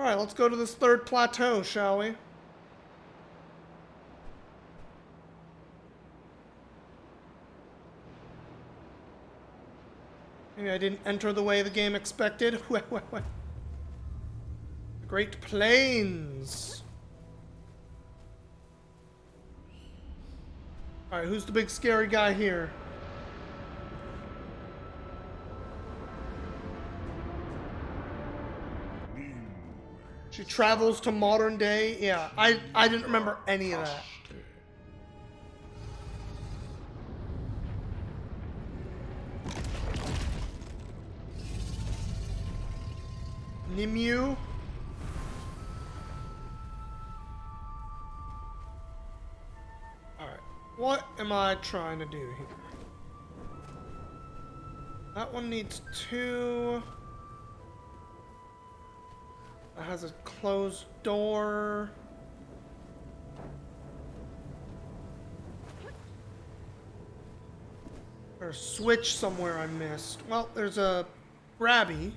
Alright, let's go to this third plateau, shall we? Maybe I didn't enter the way the game expected. The Great Plains. Alright, who's the big scary guy here? She travels to modern day. Yeah, I didn't remember any of that. Nimue. Alright, what am I trying to do here? That one needs 2. It has a closed door. There's a switch somewhere I missed. Well, there's a grabby.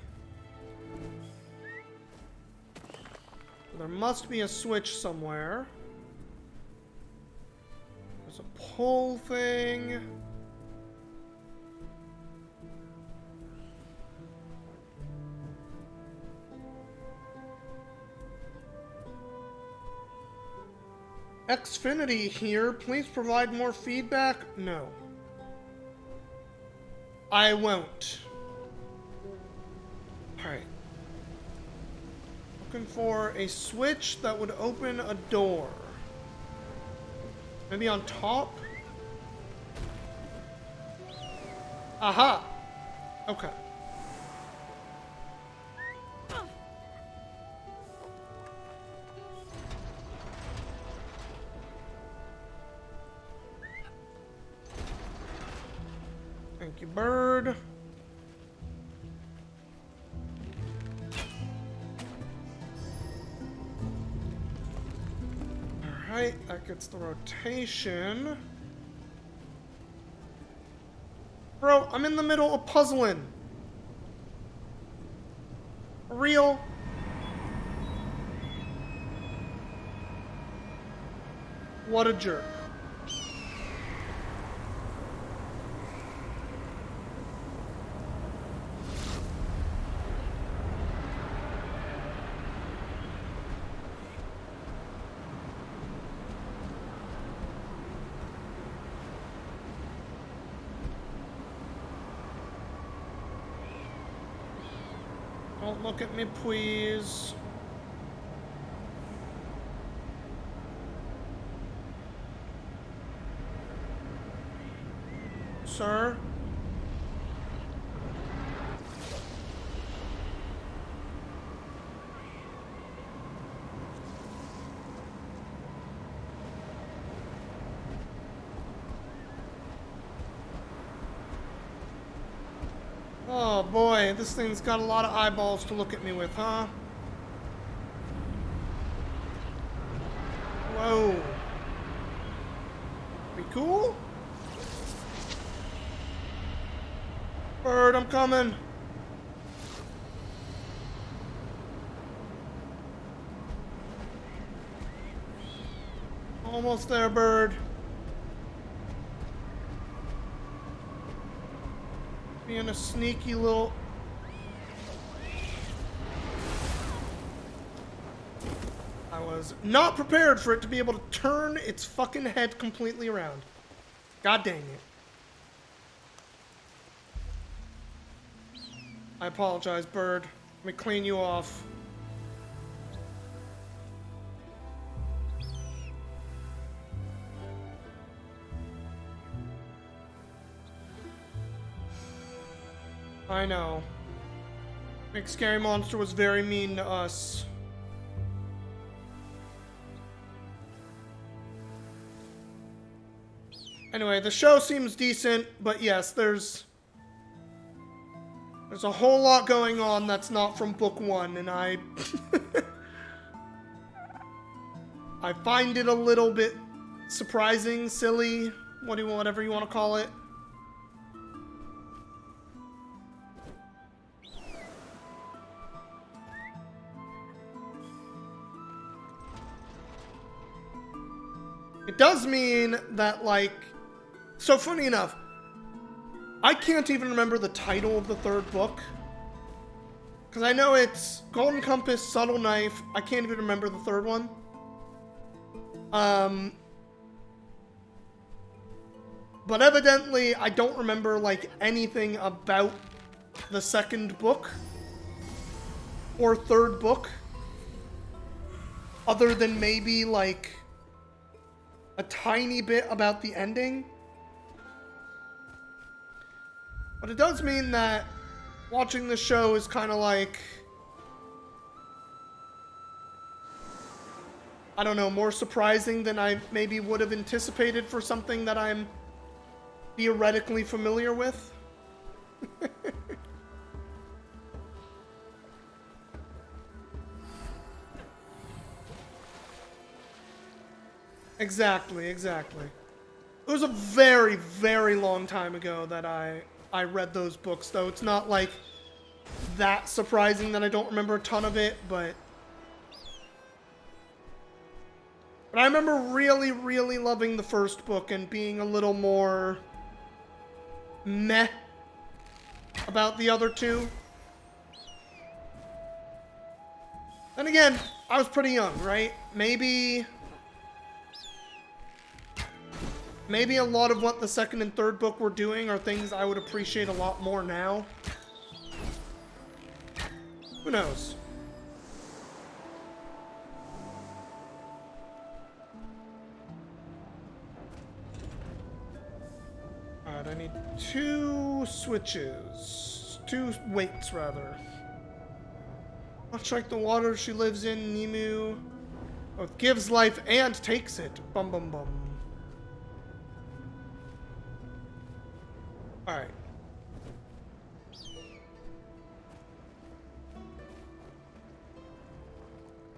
There must be a switch somewhere. There's a pull thing. Xfinity here. Please provide more feedback. No. I won't. Alright. Looking for a switch that would open a door. Maybe on top? Aha! Okay. Thank you, bird. Alright, that gets the rotation. Bro, I'm in the middle of puzzling. For real? What a jerk. Don't look at me, please. Sir? Oh boy, this thing's got a lot of eyeballs to look at me with, huh? Whoa. Be cool? Bird, I'm coming. Almost there, bird. Being a sneaky little... I was not prepared for it to be able to turn its fucking head completely around. God dang it. I apologize, bird. Let me clean you off. I know. Big Scary Monster was very mean to us. Anyway, the show seems decent, but yes, there's a whole lot going on that's not from book 1, and I I find it a little bit surprising, silly, whatever you want to call it. It does mean that, like... So, funny enough, I can't even remember the title of the third book. Because I know it's Golden Compass, Subtle Knife. I can't even remember the third one. But evidently, I don't remember, like, anything about the second book. Or third book. Other than maybe, like, a tiny bit about the ending. But it does mean that watching the show is kind of like, I don't know, more surprising than I maybe would have anticipated for something that I'm theoretically familiar with. Exactly. It was a very, very long time ago that I read those books, though. It's not, like, that surprising that I don't remember a ton of it, but I remember really, really loving the first book and being a little more meh about the other two. And again, I was pretty young, right? Maybe a lot of what the second and third book were doing are things I would appreciate a lot more now. Who knows? Alright, I need 2 switches. 2 weights, rather. Much like the water she lives in, Nimu both gives life and takes it. Bum bum bum. Alright.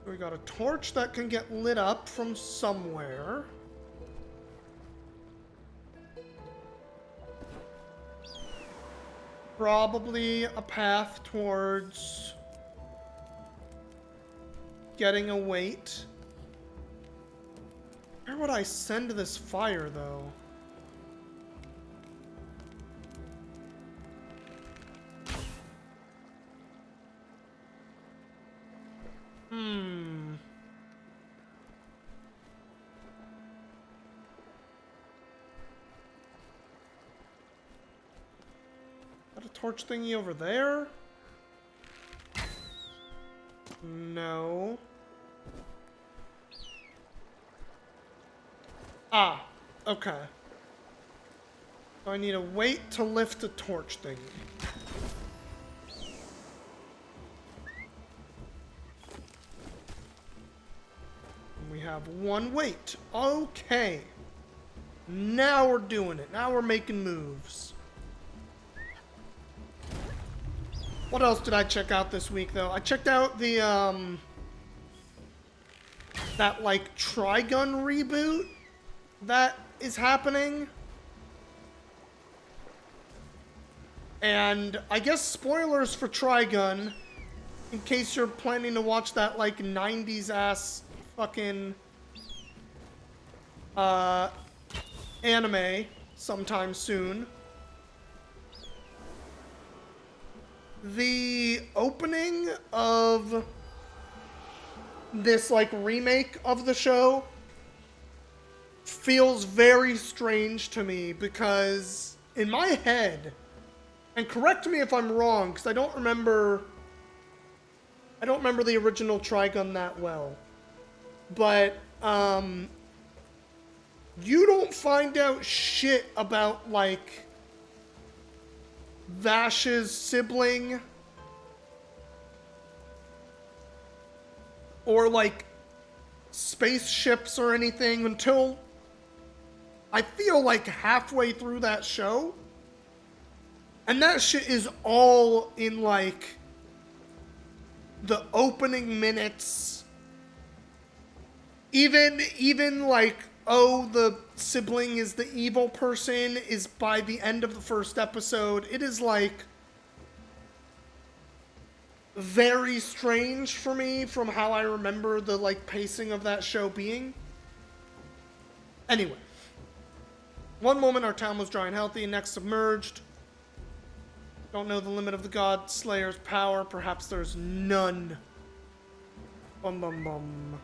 We got a torch that can get lit up from somewhere. Probably a path towards getting a weight. Where would I send this fire, though? Is that a torch thingy over there? No. Ah, okay. So I need a weight to lift a torch thingy. We have 1 weight. Okay. Now we're doing it. Now we're making moves. What else did I check out this week, though? I checked out the, that, like, Trigun reboot that is happening. And I guess spoilers for Trigun, in case you're planning to watch that, like, 90s-ass fucking anime sometime soon. The opening of this, like, remake of the show feels very strange to me because in my head, and correct me if I'm wrong, because I don't remember the original Trigun that well. But, you don't find out shit about, like, Vash's sibling. Or, like, spaceships or anything until, I feel like, halfway through that show. And that shit is all in, like, the opening minutes. Even like, oh, the sibling is the evil person, is by the end of the first episode. It is, like, very strange for me from how I remember the, like, pacing of that show being. Anyway. One moment our town was dry and healthy, next submerged. Don't know the limit of the Godslayer's power. Perhaps there's none. Bum bum bum.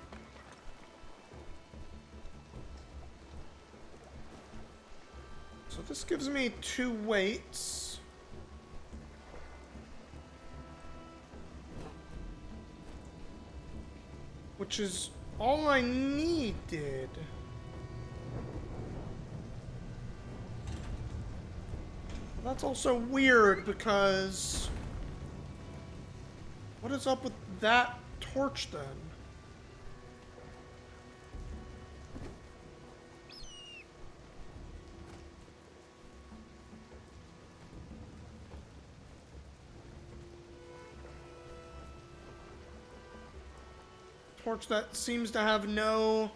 So this gives me 2 weights. Which is all I needed. That's also weird because... What is up with that torch then? Torch that seems to have no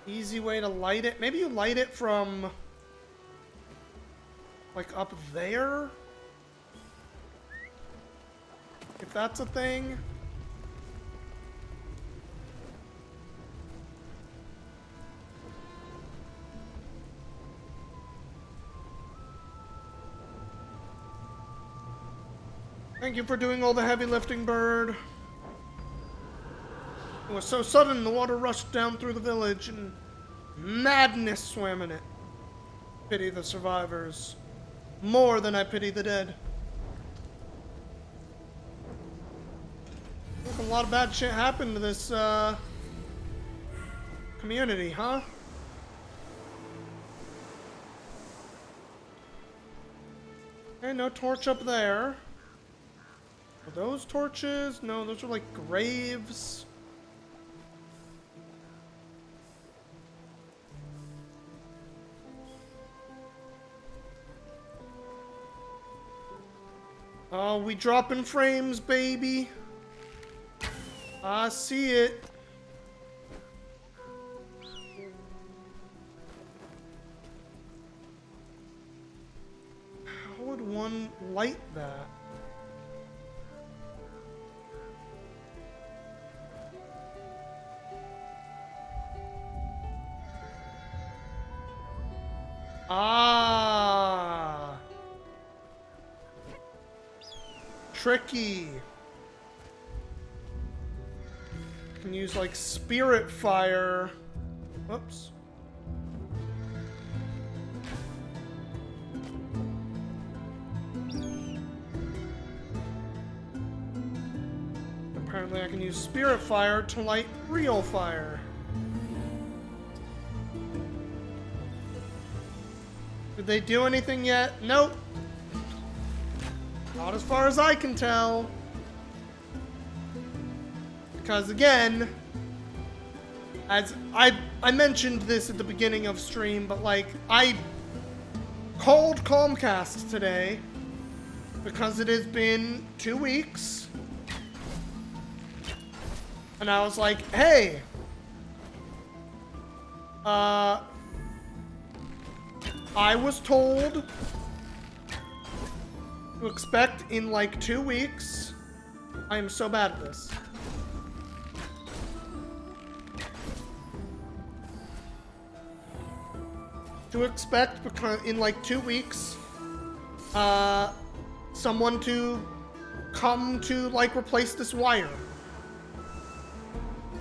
easy way to light it. Maybe you light it from like up there? If that's a thing. Thank you for doing all the heavy lifting, bird. It was so sudden, the water rushed down through the village, and madness swam in it. Pity the survivors. More than I pity the dead. Look, a lot of bad shit happened to this, community, huh? Okay, no torch up there. Are those torches? No, those are like graves. Oh, we dropping frames, baby. I see it. How would one light that? Ah. Tricky. Can use like spirit fire. Whoops. Apparently I can use spirit fire to light real fire. Did they do anything yet? Nope. Not as far as I can tell. Because again, as I mentioned this at the beginning of stream, but like, I called Comcast today because it has been 2 weeks. And I was like, hey, I was told to expect in like 2 weeks. I am so bad at this. To expect because in like 2 weeks, someone to come to like replace this wire.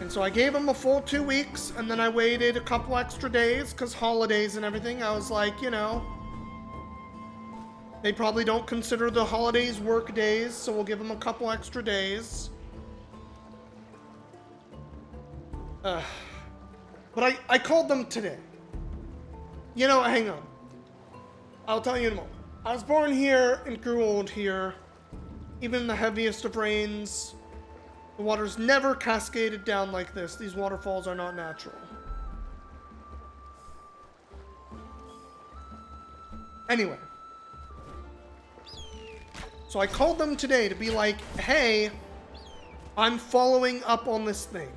And so I gave them a full 2 weeks, and then I waited a couple extra days because holidays and everything. I was like, you know, they probably don't consider the holidays work days, so we'll give them a couple extra days. But I called them today. You know, hang on. I'll tell you in a moment. I was born here and grew old here. Even in the heaviest of rains, the water's never cascaded down like this. These waterfalls are not natural. Anyway. So I called them today to be like, hey, I'm following up on this thing.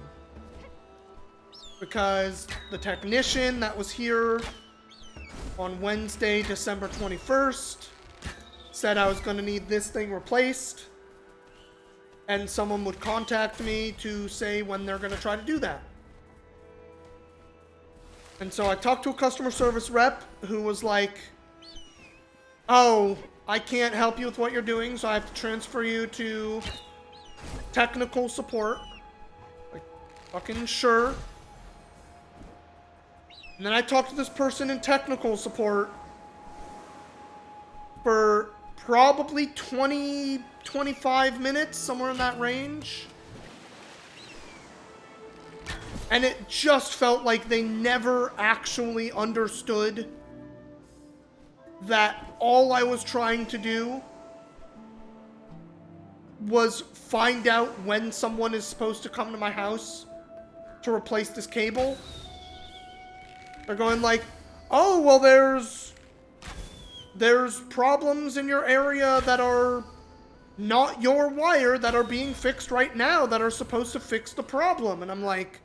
Because the technician that was here on Wednesday, December 21st, said I was going to need this thing replaced. And someone would contact me to say when they're going to try to do that. And so I talked to a customer service rep who was like, oh, I can't help you with what you're doing, so I have to transfer you to technical support. Like, fucking sure. And then I talked to this person in technical support for probably 20, 25 minutes, somewhere in that range. And it just felt like they never actually understood that all I was trying to do was find out when someone is supposed to come to my house to replace this cable. They're going like, oh, well, there's problems in your area that are not your wire that are being fixed right now that are supposed to fix the problem. And I'm like,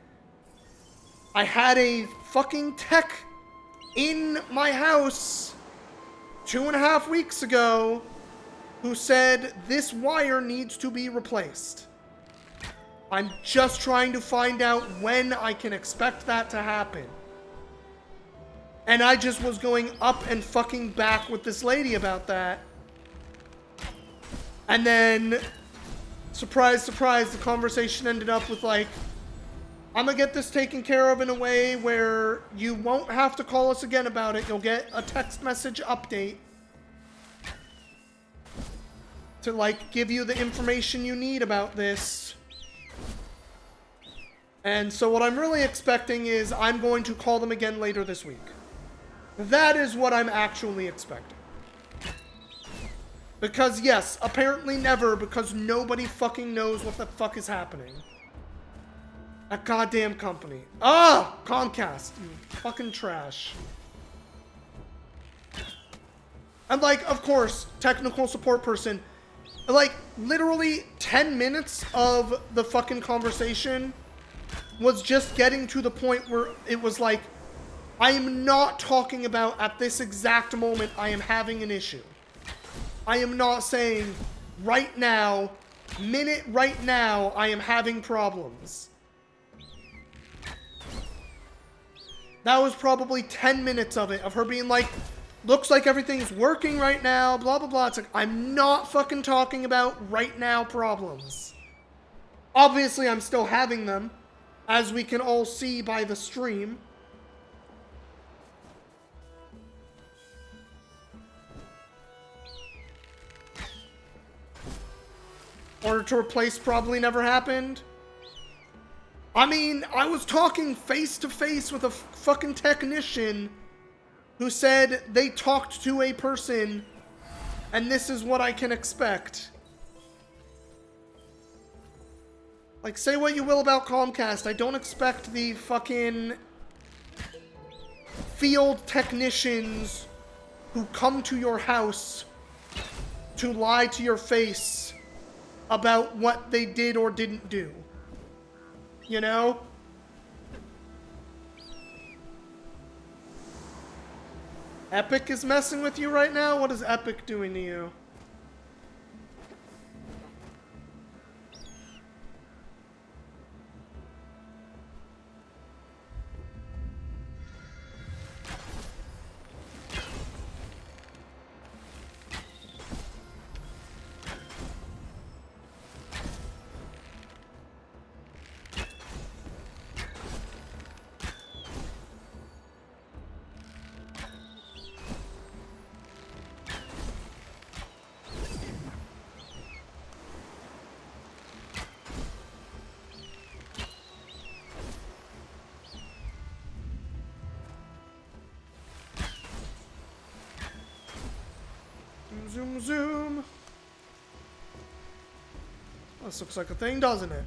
I had a fucking tech in my house 2.5 weeks ago who said this wire needs to be replaced. I'm just trying to find out when I can expect that to happen. And I just was going up and fucking back with this lady about that. And then, surprise, surprise, the conversation ended up with like, I'm gonna get this taken care of in a way where you won't have to call us again about it. You'll get a text message update to like give you the information you need about this. And so what I'm really expecting is I'm going to call them again later this week. That is what I'm actually expecting. Because yes, apparently never, because nobody fucking knows what the fuck is happening. That goddamn company. Ah! Comcast, you fucking trash. And like, of course, technical support person, like, literally 10 minutes of the fucking conversation was just getting to the point where it was like, I am not talking about at this exact moment I am having an issue. I am not saying right now, right now, I am having problems. That was probably 10 minutes of it, of her being like, looks like everything's working right now, blah, blah, blah. It's like, I'm not fucking talking about right now problems. Obviously, I'm still having them, as we can all see by the stream. Order to replace probably never happened. I mean, I was talking face to face with a fucking technician who said they talked to a person and this is what I can expect. Like, say what you will about Comcast, I don't expect the fucking field technicians who come to your house to lie to your face about what they did or didn't do. You know? Epic is messing with you right now? What is Epic doing to you? Zoom, zoom. This looks like a thing, doesn't it?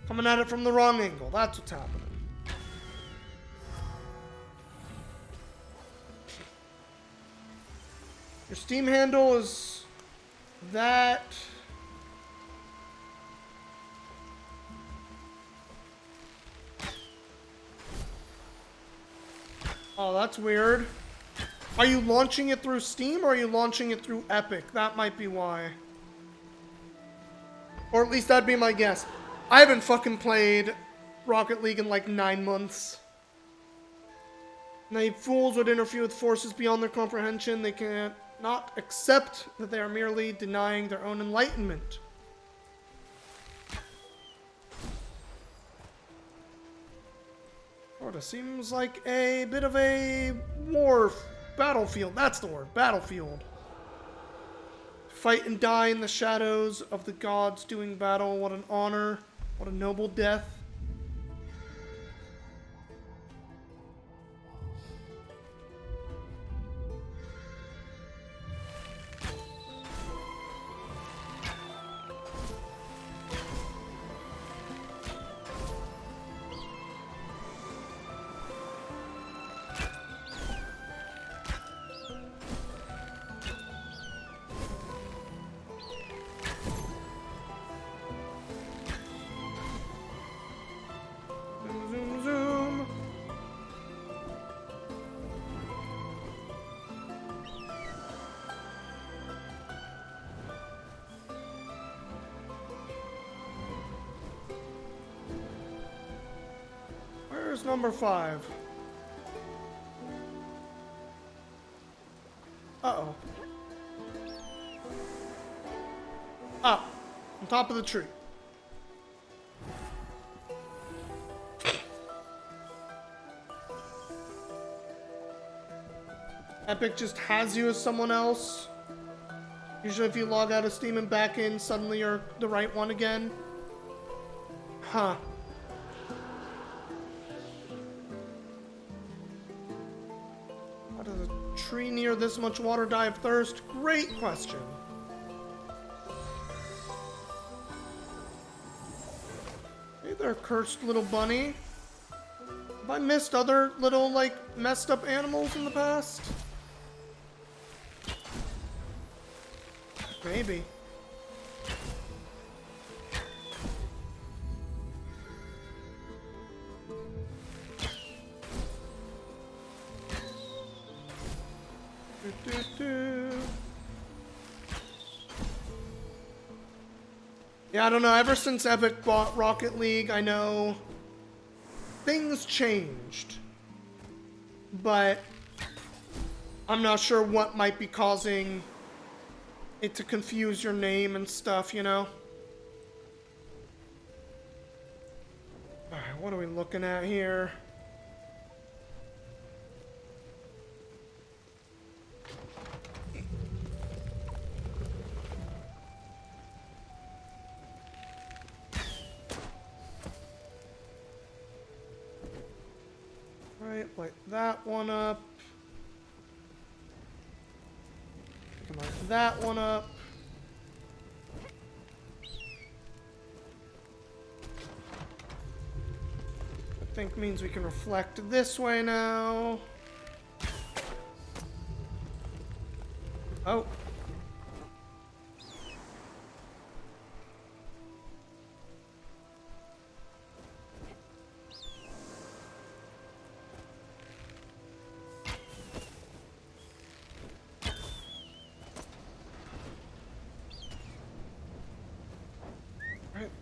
Coming at it from the wrong angle. That's what's happening. Your Steam handle is that. Oh, that's weird. Are you launching it through Steam or are you launching it through Epic? That might be why. Or at least that'd be my guess. I haven't fucking played Rocket League in like 9 months. Naive fools would interfere with forces beyond their comprehension. They cannot not accept that they are merely denying their own enlightenment. Sort of seems like a bit of a war battlefield. That's the word, battlefield. Fight and die in the shadows of the gods doing battle. What an honor. What a noble death. Where's number 5? Uh-oh. Up. On top of the tree. Epic just has you as someone else. Usually if you log out of Steam and back in, suddenly you're the right one again. Huh. How does a tree near this much water die of thirst? Great question. Hey there, cursed little bunny. Have I missed other little, like, messed up animals in the past? Maybe. Yeah, I don't know. Ever since Epic bought Rocket League, I know things changed. But I'm not sure what might be causing it to confuse your name and stuff, you know? Alright, what are we looking at here? Right, light that one up. Light that one up. I think means we can reflect this way now. Oh.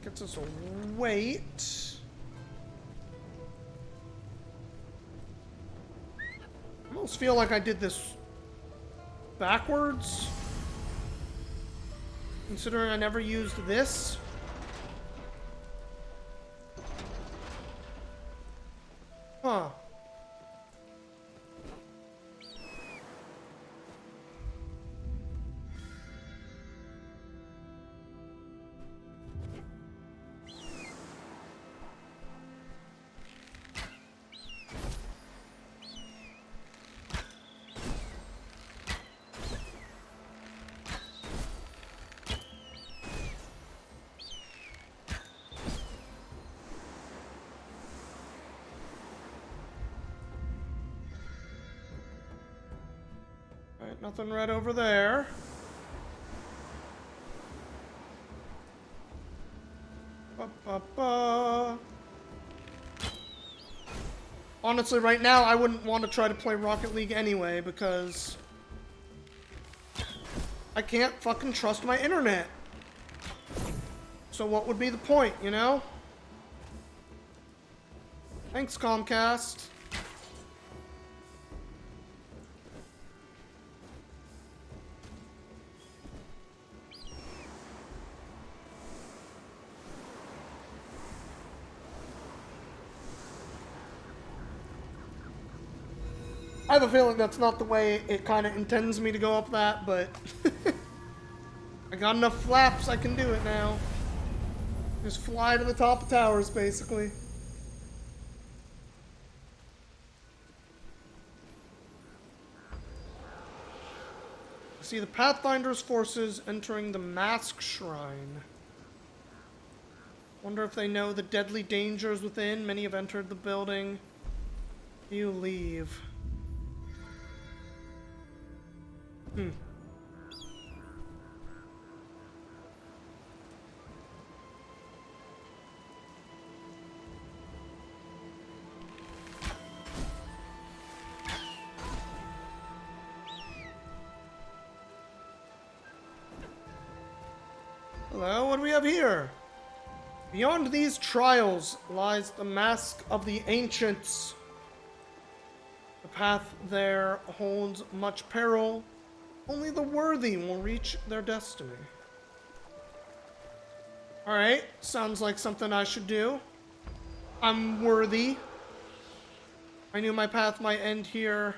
Gets us a weight. I almost feel like I did this backwards, considering I never used this. Huh. Nothing red over there. Ba-ba-ba. Honestly, right now, I wouldn't want to try to play Rocket League anyway, because I can't fucking trust my internet. So what would be the point, you know? Thanks, Comcast. I have a feeling that's not the way it kind of intends me to go up that, but I got enough flaps, I can do it now. Just fly to the top of towers, basically. See the Pathfinder's forces entering the Mask Shrine. Wonder if they know the deadly dangers within. Many have entered the building. You leave. Hello, what do we have here? Beyond these trials lies the mask of the ancients. The path there holds much peril. Only the worthy will reach their destiny. Alright, sounds like something I should do. I'm worthy. I knew my path might end here,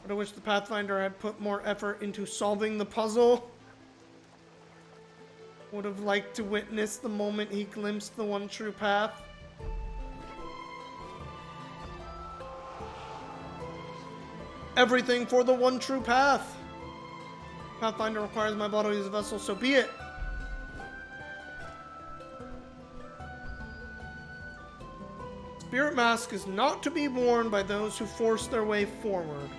but I wish the Pathfinder had put more effort into solving the puzzle. Would have liked to witness the moment he glimpsed the one true path. Everything for the one true path. Pathfinder requires my body as a vessel, so be it. Spirit mask is not to be worn by those who force their way forward.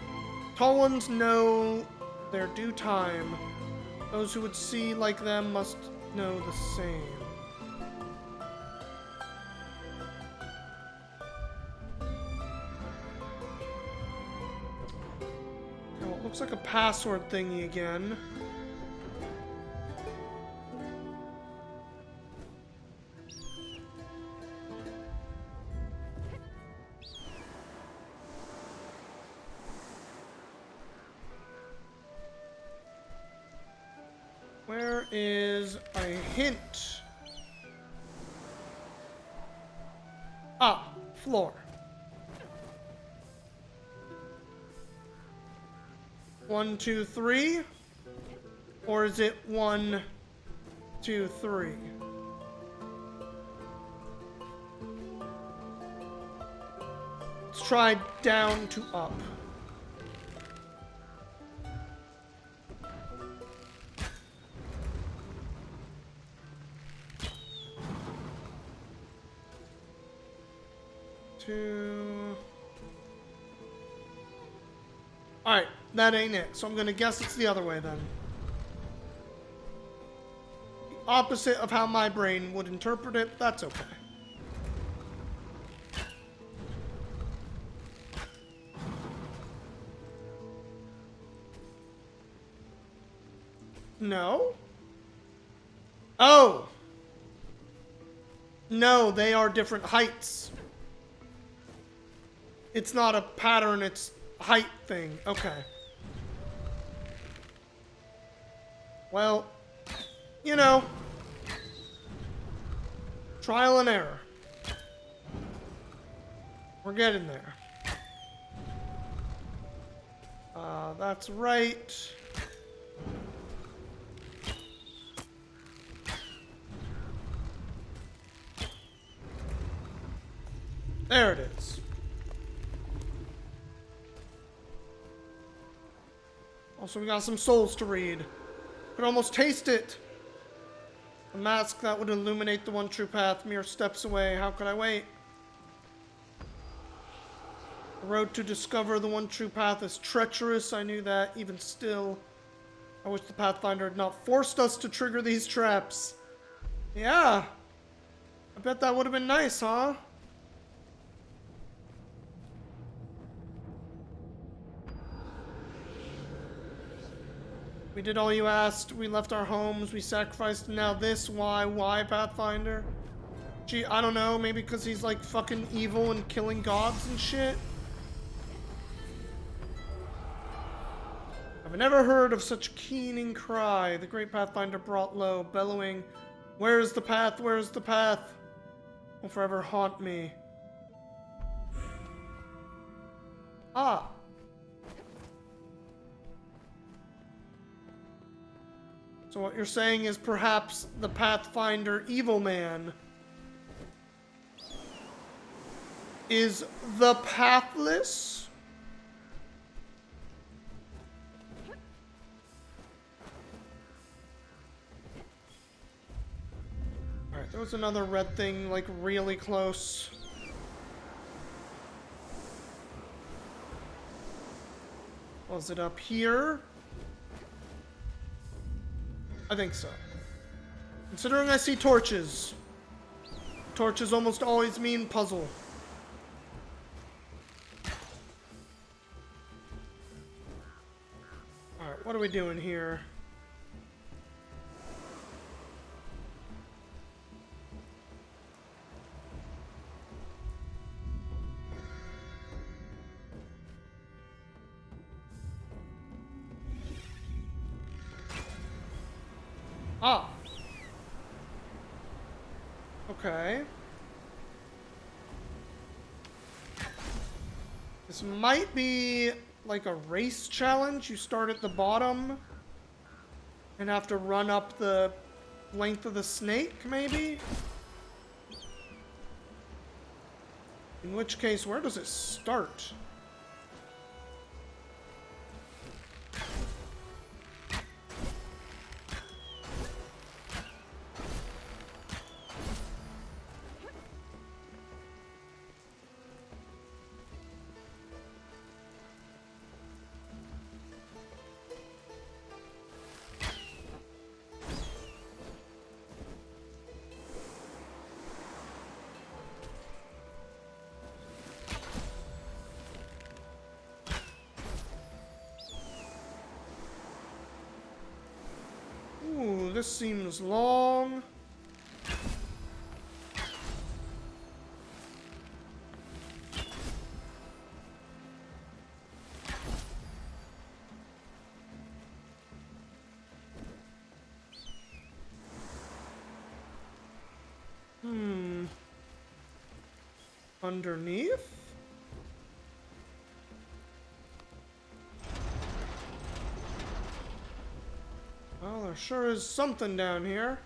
Tall ones know their due time. Those who would see like them must know the same. Oh, it looks like a password thingy again. Where is a hint? Ah, floor. 1, 2, 3? Or is it 1, 2, 3? Let's try down to up. Alright, that ain't it. So I'm gonna guess it's the other way then. The opposite of how my brain would interpret it, that's okay. No? Oh! No, they are different heights. It's not a pattern, it's height thing. Okay. Well, you know, trial and error. We're getting there. That's right. There it is. Also, we got some souls to read. Could almost taste it. A mask that would illuminate the one true path, mere steps away. How could I wait? The road to discover the one true path is treacherous. I knew that. Even still, I wish the Pathfinder had not forced us to trigger these traps. Yeah. I bet that would have been nice, huh? We did all you asked. We left our homes. We sacrificed. Now this. Why? Why, Pathfinder? Gee, I don't know. Maybe because he's like fucking evil and killing gods and shit. I've never heard of such keening cry. The great Pathfinder brought low, bellowing, "Where is the path? Where is the path?" Will forever haunt me. Ah. So what you're saying is perhaps the Pathfinder evil man is the Pathless? Alright, there was another red thing, like, really close. Was it up here? I think so. Considering I see torches. Torches almost always mean puzzle. Alright, what are we doing here? Ah. Okay. This might be like a race challenge. You start at the bottom and have to run up the length of the snake, maybe? In which case, where does it start? Ooh, this seems long. Underneath? Well, there sure is something down here.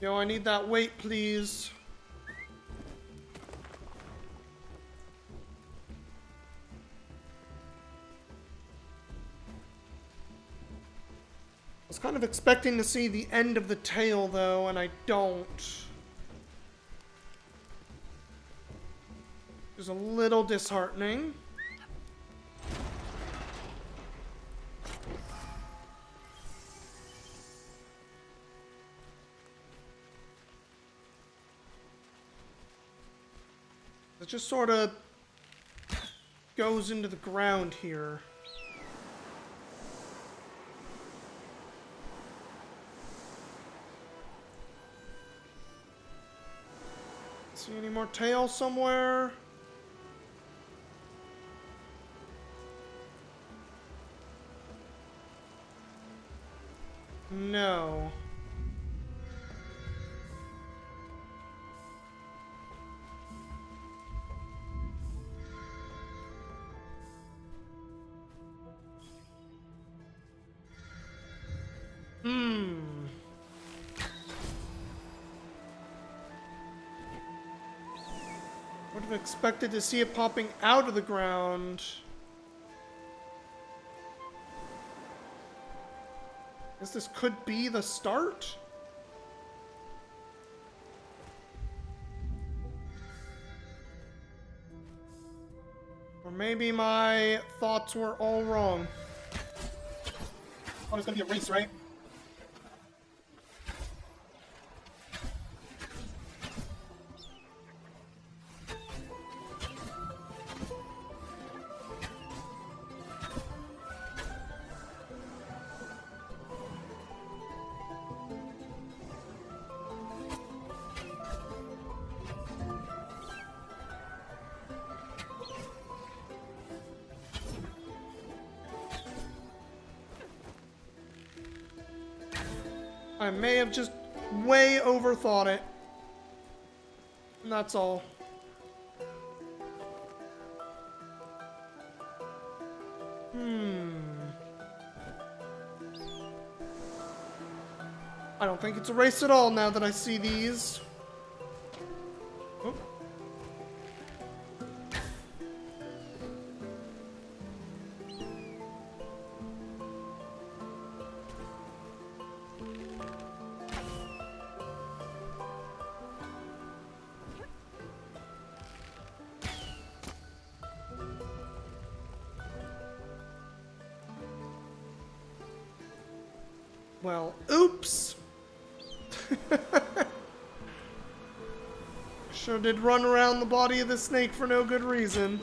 Yo, I need that weight, please. I was kind of expecting to see the end of the tail, though, and I don't. Which is a little disheartening. It just sort of goes into the ground here. See any more tail somewhere? No. Would have expected to see it popping out of the ground. Guess this could be the start? Or maybe my thoughts were all wrong. Oh, it's gonna be a race, right? I may have just way overthought it. And that's all. I don't think it's a race at all now that I see these. Oh. Well, oops. Sure did run around the body of the snake for no good reason.